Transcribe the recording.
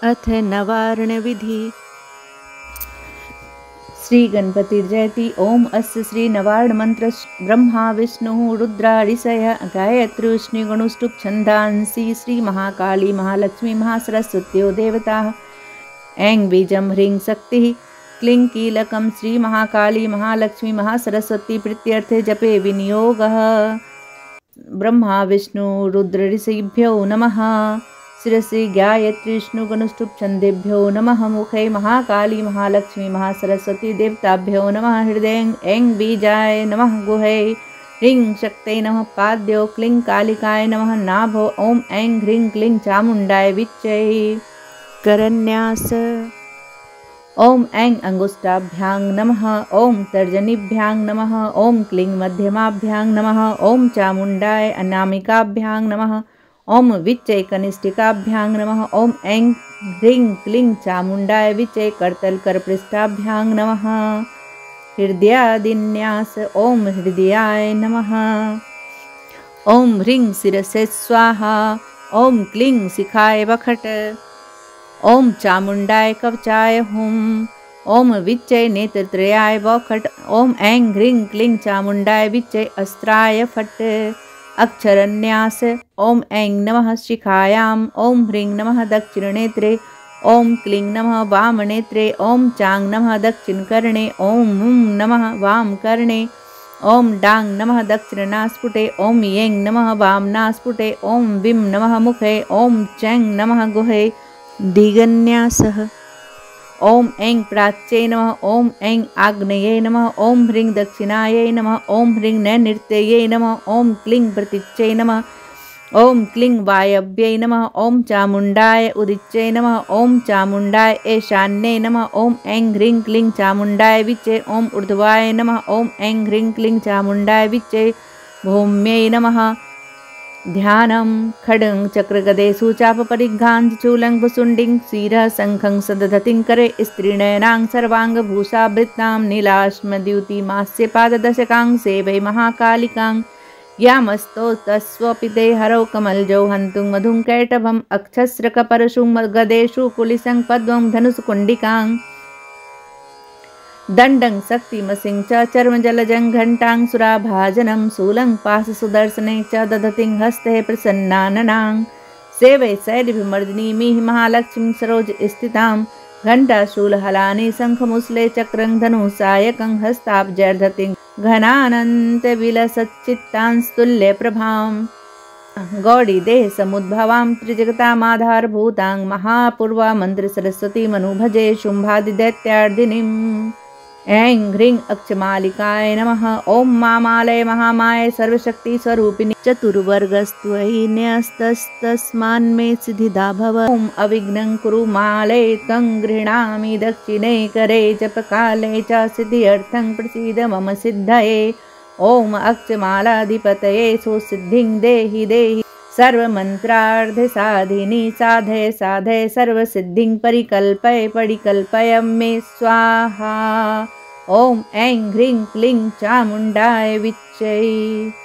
अथ नवार्णविधि। श्री गणपतिर्जयति। ओम अस्य श्री नवार्ण मंत्र ब्रह्मा विष्णु रुद्रा ऋषय गायत्री गणुष्टुप छंदांसि श्री महाकाली महालक्ष्मी महासरस्वत्यो देवताः। ऐं बीजं ह्रीं शक्तिः क्लीं कीलकं श्री महाकाली महालक्ष्मी महासरस्वती प्रीत्यर्थे जपे विनियोगः। ब्रह्मा विष्णु रुद्र ऋषिभ्यो नमः। शिरसि गायत्री गणुष्टुप छंदेभ्यो नमः। मुखे महाकाली महालक्ष्मी महासरस्वती देवताभ्यो नमः। हृदय ऐं बीजाय नमः। गुहे ह्रीं शक्तये नमः। पाद्यो क्लीं कालिकाय नमः। नाभो ओम ऐं ह्रीं क्लीं चामुंडाय विच्चये। करन्यास ओम ऐं अंगुष्ठाभ्यां नमः। ओम तर्जनीभ्यां नमः। ओम क्लीं मध्यमाभ्यां नमः। ओम चामुंडाय अनामिकाभ्यां नमः। ओम विच्चये कनिष्ठिकाभ्यां नमः। ओम ऐं ह्रीं क्लीं चामुंडाय विच्चये करतलकरपृष्ठाभ्यां नमः। हृदयादिन्यास ओम हृदयाय नमः। ओम ह्रीं शिरसे स्वाहा। ओम क्लीं शिखाय वखट। ओम चामुंडाय कवचाय हुम। ओम विच्चये नेत्रत्रयाय वखट। ओम ऐं ह्रीं क्लीं चामुंडाय विच्चये अस्त्राय फट्। अक्षरन्यास ओम ऐं नमः शिखायां। ओम ह्रीं नमः दक्षिणनेत्रे। ओम क्लीं नमः वामनेत्रे। ओम चां नमः दक्षिणकर्णे। ओम नमः वामकर्णे। ओम डां नमः दक्षिणनास्पुटे। ओम यें नमः वामनास्पुटे। ओम विं नमः मुखे। ओम चैं नमः गुहे। दिगन्यासः ओम ऐं प्राच्ये नमः। ओम ऐं आग्नेये नमः। ओम ह्रीं दक्षिणायै नमः। ओम ह्रीं नैऋत्ययै नमः। ओम क्लीं प्रतीच्यै नमः। ओम क्लीं वायव्यै नमः। ओम चामुंडाय उदिच्यै नमः। ओम चामुंडाय ईशान्ये नमः। ओम ऐं ह्रीं क्लीं चामुंडाय विच्चये। ओम ऊर्ध्वाय नमः। ओम ऐं ह्रीं क्लीं चामुंडाय विच्चये। भौम्यै नमः। ध्यानं खड्गं चक्रगदेषु चापपरिघ्राञ्चूलं भुसुण्डिं शिरः शङ्खं सदधतिं करे स्त्रीनयनां सर्वाङ्गभूषावृतां नीलाश्मद्युतिमास्य पाददशकां सेवै महाकालिकां यामस्तोस्तस्वपि ते हरौ कमलजौ हन्तुं मधुं कैटभम् अक्षस्रकपरशुं गदेषु कुलिसं पद्मं धनुषकुण्डिकां दण्डं शक्तिमसिं च चर्मजलजं घण्टां सुराभाजनं शूलं पाशसुदर्शने च दधतिं हस्ते प्रसन्नाननां सेवै शैलभिमर्दिनीमिः महालक्ष्मीं सरोजस्थितां घण्टाशूलहलानि शङ्खमुसले चक्रं धनुसायकं हस्ताब्जैर्धतिं घनानन्तविलसच्चित्तांस्तुल्यप्रभां गौडीदेहसमुद्भवां त्रिजगतामाधारभूतां महापूर्वा मन्त्रसरस्वतीमनुभजे शुम्भादिदैत्यार्दिनीम्। ऐं ह्रीं अक्षमालिकाय नमः। ओम मामालय महामाय सर्वशक्तिस्वरूपिणी चतुर्वर्गस्त्वयि न्यस्तस्तस्मान्मे सिद्धिदा भव। ओम अविघ्नं कुरु मालय तं गृह्णामि दक्षिणे करे जपकाले च सिद्ध्यर्थं प्रसीद मम सिद्धये। ओम अक्षमालाधिपतये सुसिद्धिं देहि देहि सर्वमन्त्रार्धसाधिनी साधय साधय सर्वसिद्धिं परिकल्पय परिकल्पय मे स्वाहा। ओम ऐं ह्रीं क्लीं चामुंडाय विच्चये।